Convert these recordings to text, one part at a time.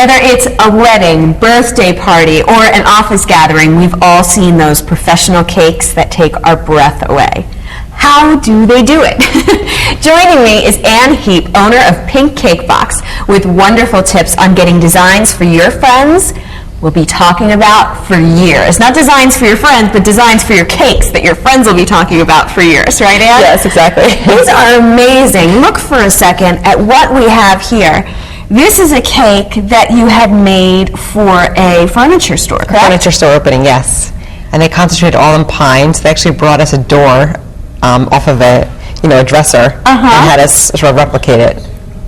Whether it's a wedding, birthday party, or an office gathering, we've all seen those professional cakes that take our breath away. How do they do it? Joining me is Ann Heap, owner of Pink Cake Box, with wonderful tips on getting designs for your friends we'll be talking about for years. Not designs for your friends, but designs for your cakes that your friends will be talking about for years, right, Ann? Yes, exactly. These are amazing. Look for a second at what we have here. This is a cake that you had made for a furniture store, correct? Furniture store opening, yes. And they concentrated all in pine, so they actually brought us a door off of a dresser and had us sort of replicate it.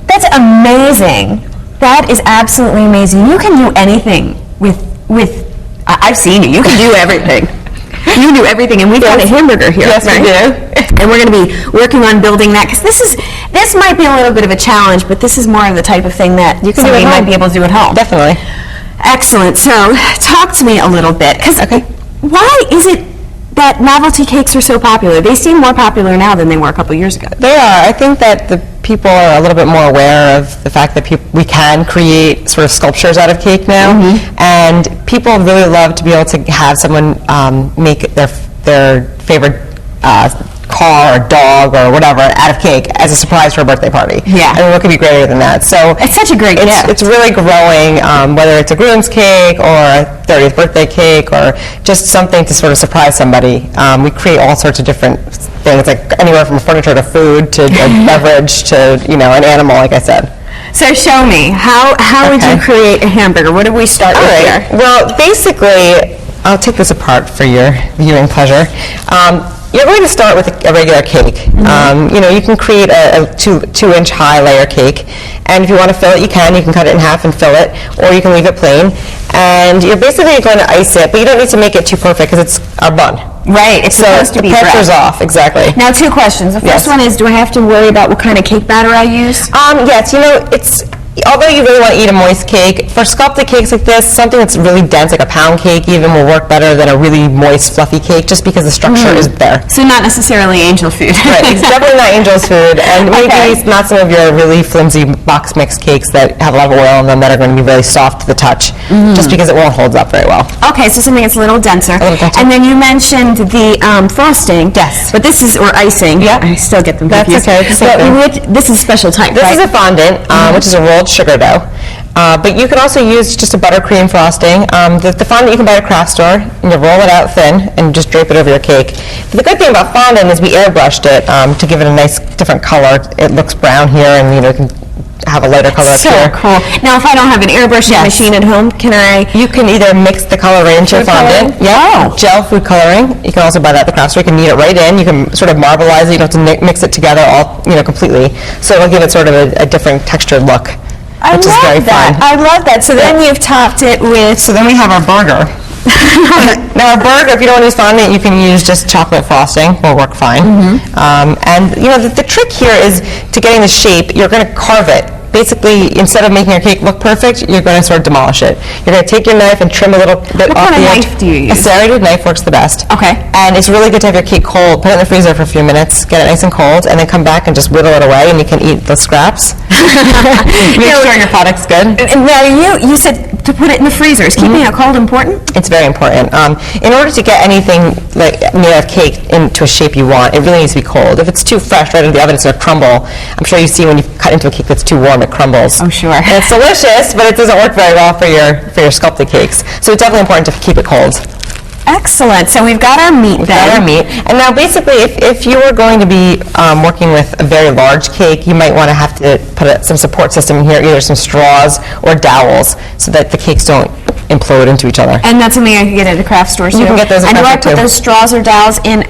That's amazing. That is absolutely amazing. You can do anything with I've seen you. You can do everything. You can do everything, and we've got a hamburger here. Yes, right? we do. And we're going to be working on building that, because this might be a little bit of a challenge, but this is more of the type of thing that somebody might be able to do at home. Definitely. Excellent. So talk to me a little bit, because why is it that novelty cakes are so popular? They seem more popular now than they were a couple years ago. They are. I think that the people are a little bit more aware of the fact that we can create sort of sculptures out of cake now, and people really love to be able to have someone make their favorite car or dog or whatever out of cake as a surprise for a birthday party. Yeah. I mean, what could be greater than that? So it's such a great gift. It's really growing, whether it's a groom's cake or a 30th birthday cake or just something to sort of surprise somebody. We create all sorts of different things, like anywhere from furniture to food to a beverage to an animal, like I said. So show me, how would you create a hamburger? What did we start with here? Well, basically, I'll take this apart for your viewing pleasure. You're going to start with a regular cake. You can create a 2-inch high layer cake, and if you want to fill it, you can cut it in half and fill it, or you can leave it plain. And you're basically going to ice it, but you don't need to make it too perfect because it's our bun. Right, it's supposed to be the pressure's off, exactly. Now, 2 questions. The first one is, do I have to worry about what kind of cake batter I use? Yes, although you really want to eat a moist cake, for sculpted cakes like this, something that's really dense, like a pound cake even, will work better than a really moist, fluffy cake, just because the structure is there. So not necessarily angel food. Right, it's definitely not angel's food, and maybe not some of your really flimsy box mix cakes that have a lot of oil in them that are going to be really soft to the touch, just because it won't hold up very well. Okay, so something that's a little denser. And then you mentioned the frosting. Yes. But this is, or icing. Yeah. I still get them confused. That's okay. This is special type, This right? is a fondant, which is a rolled sugar dough. But you can also use just a buttercream frosting. The fondant you can buy at a craft store, and you roll it out thin and just drape it over your cake. But the good thing about fondant is we airbrushed it to give it a nice different color. It looks brown here, and you can have a lighter color up here. So cool. Now, if I don't have an airbrushing machine at home, can I? You can either mix the color right into your fondant. Gel food coloring. You can also buy that at the craft store. You can knead it right in. You can sort of marbleize it. You don't have to mix it together all completely. So it'll give it sort of a different textured look. I love that. I love that. So then you've topped it with... So then we have our burger. Now our burger, if you don't want to use fondant, you can use just chocolate frosting. Will work fine. And the trick here is to getting the shape. You're going to carve it. Basically, instead of making your cake look perfect, you're going to sort of demolish it. You're going to take your knife and trim a little bit off the edge. What kind of knife do you use? A serrated knife works the best. Okay. And it's really good to have your cake cold. Put it in the freezer for a few minutes, get it nice and cold, and then come back and just whittle it away, and you can eat the scraps. Make sure your product's good. Now, you said to put it in the freezer. Is keeping it cold important? It's very important. In order to get anything like made out of cake into a shape you want, it really needs to be cold. If it's too fresh right into the oven, it's going to crumble. I'm sure you see when you cut into a cake that's too warm, it crumbles. Oh, sure. And it's delicious, but it doesn't work very well for your sculpted cakes. So it's definitely important to keep it cold. Excellent. So we've got our meat then. Got our meat. And now basically, if you were going to be working with a very large cake, you might want to have to put some support system in here, either some straws or dowels, so that the cakes don't implode into each other. And that's something I can get at the craft store too. You can get those at craft store too. And do I put those straws or dowels in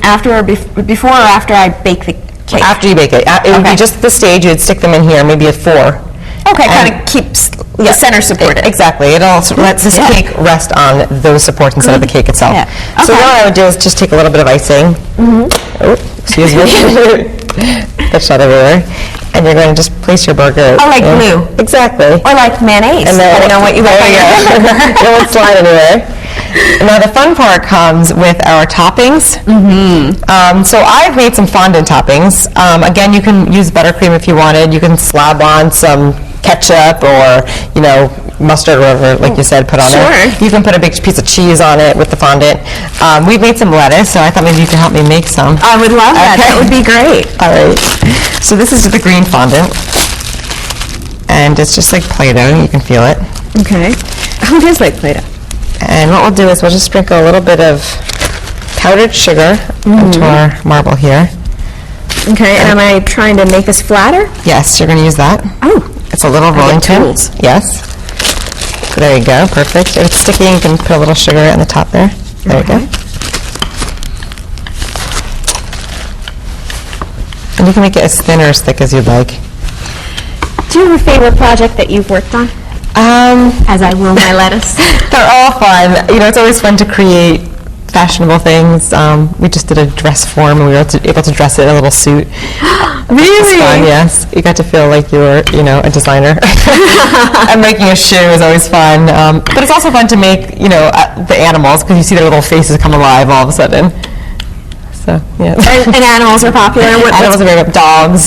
before or after I bake the cake? After you bake it. It would be just at the stage, you'd stick them in here, maybe at 4. Okay, kind of keeps the center supported. Exactly. It also lets this cake rest on those supports instead of the cake itself. Yeah. So what I would do is just take a little bit of icing. Oh, excuse me. That's shot everywhere. And you're going to just place your burger. Oh, like glue. Exactly. Or like mayonnaise, depending on what you want. It won't slide anywhere. Now the fun part comes with our toppings. So I've made some fondant toppings. Again, you can use buttercream if you wanted. You can slab on some ketchup or mustard or whatever, like you said, put on it. You can put a big piece of cheese on it with the fondant. We've made some lettuce, so I thought maybe you could help me make some. I would love that. Okay. That would be great. All right. So this is the green fondant, and it's just like Play-Doh. You can feel it. Okay. Oh, it is like Play-Doh. And what we'll do is we'll just sprinkle a little bit of powdered sugar into our marble here. Okay, and am I trying to make this flatter? Yes, you're going to use that. Oh. It's a little rolling pin. tools. Yes. There you go. Perfect. If it's sticky, you can put a little sugar on the top there. There you go. And you can make it as thin or as thick as you'd like. Do you have a favorite project that you've worked on? As I will my lettuce. They're all fun. You know, it's always fun to create fashionable things. We just did a dress form, and we were able to dress it in a little suit. Really? It's fun, yes. You got to feel like you were, you know, a designer. And making a shoe is always fun. But it's also fun to make, you know, the animals, because you see their little faces come alive all of a sudden. So, yeah. And animals are popular? Animals are very popular. Dogs,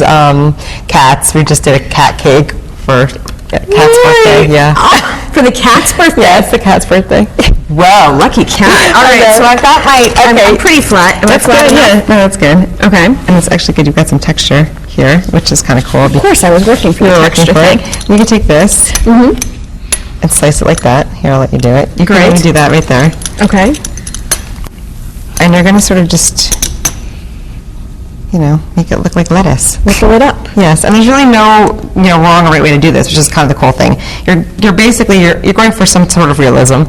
cats. We just did a cat cake for cat's birthday. Yeah. Oh, for the cat's birthday? Yeah, it's the cat's birthday. Wow, lucky cat. All right, so I've got my, I'm pretty flat. Am I That's flat good, enough? yeah. No, that's good. Okay. And it's actually good. You've got some texture here, which is kind of cool. Of course, I was working for the texture thing. You can take this and slice it like that. Here, I'll let you do it. You can even do that right there. Okay. And you're going to sort of just, you know, make it look like lettuce. Whip it up. Yes, and there's really no, you know, wrong or right way to do this, which is kind of the cool thing. You're basically you're going for some sort of realism.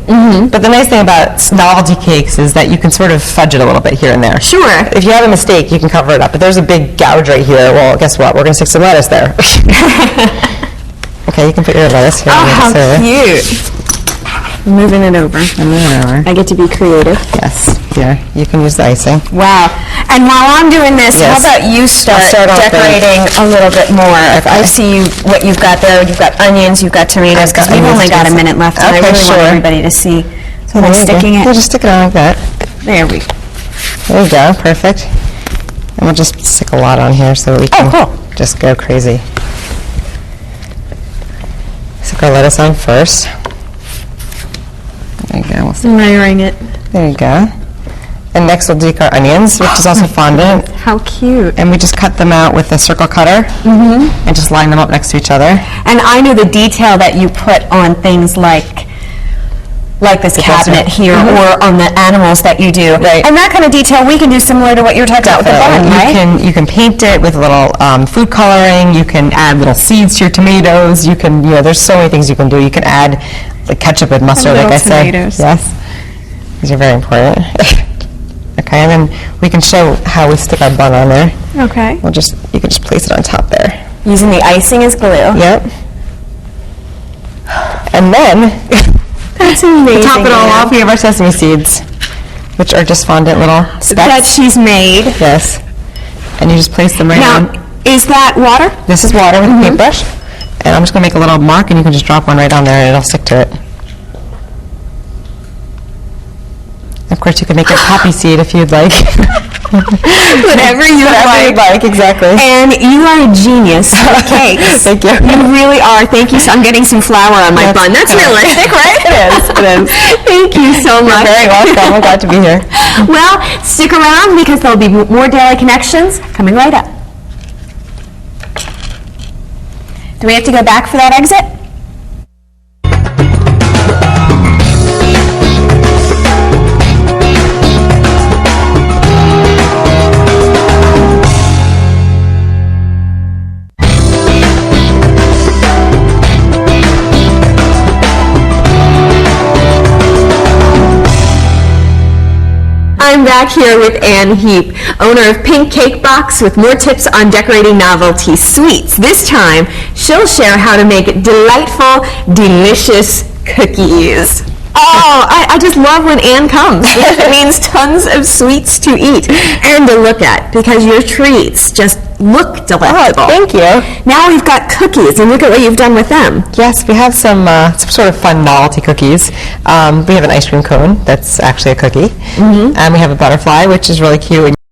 But the nice thing about novelty cakes is that you can sort of fudge it a little bit here and there. Sure. If you have a mistake, you can cover it up. If there's a big gouge right here, well, guess what? We're going to stick some lettuce there. Okay, you can put your lettuce here. Oh, how cute. Moving it over. I get to be creative. Yes, here. You can use the icing. Wow. And while I'm doing this, how about you start decorating a little bit more? I see what you've got there. You've got onions, you've got tomatoes, because we've only got a minute left, and I really want everybody to see. So I'm sticking it. We'll just stick it on like that. There we go. There you go. Perfect. And we'll just stick a lot on here so we can just go crazy. Stick our lettuce on first. There you go. Layering it. There you go. And next we'll do our onions, which is also fondant. How cute. And we just cut them out with a circle cutter and just line them up next to each other. And I know the detail that you put on things like this cabinet here or on the animals that you do. Right. And that kind of detail we can do similar to what you're talking about with the bun, right? You can paint it with a little food coloring. You can add little seeds to your tomatoes. You can, you know, there's so many things you can do. You can add like ketchup and mustard, like I said. Yes. These are very important. Okay, and then we can show how we stick our bun on there. Okay. You can just place it on top there. Using the icing as glue. Yep. And then That's amazing. to top it all off, we have our sesame seeds, which are just fondant little specks. That she's made. Yes. And you just place them right on. Now, is that water? This is water with a paintbrush. And I'm just going to make a little mark, and you can just drop one right on there, and it'll stick to it. Of course, you can make a poppy seed if you'd like. Whatever you'd like. Exactly. And you are a genius with cakes. Thank you. You really are. Thank you. So I'm getting some flour on my bun. That's realistic, right? It is. It is. Thank you so much. You're very welcome. I'm glad to be here. Well, stick around because there'll be more Daily Connections coming right up. Do we have to go back for that exit? I'm back here with Ann Heap, owner of Pink Cake Box, with more tips on decorating novelty sweets. This time, she'll share how to make delightful, delicious cookies. Oh, I just love when Ann comes. It means tons of sweets to eat and to look at, because your treats just look delectable. Oh, thank you. Now we've got cookies, and look at what you've done with them. Yes, we have some sort of fun novelty cookies. We have an ice cream cone that's actually a cookie. And we have a butterfly, which is really cute.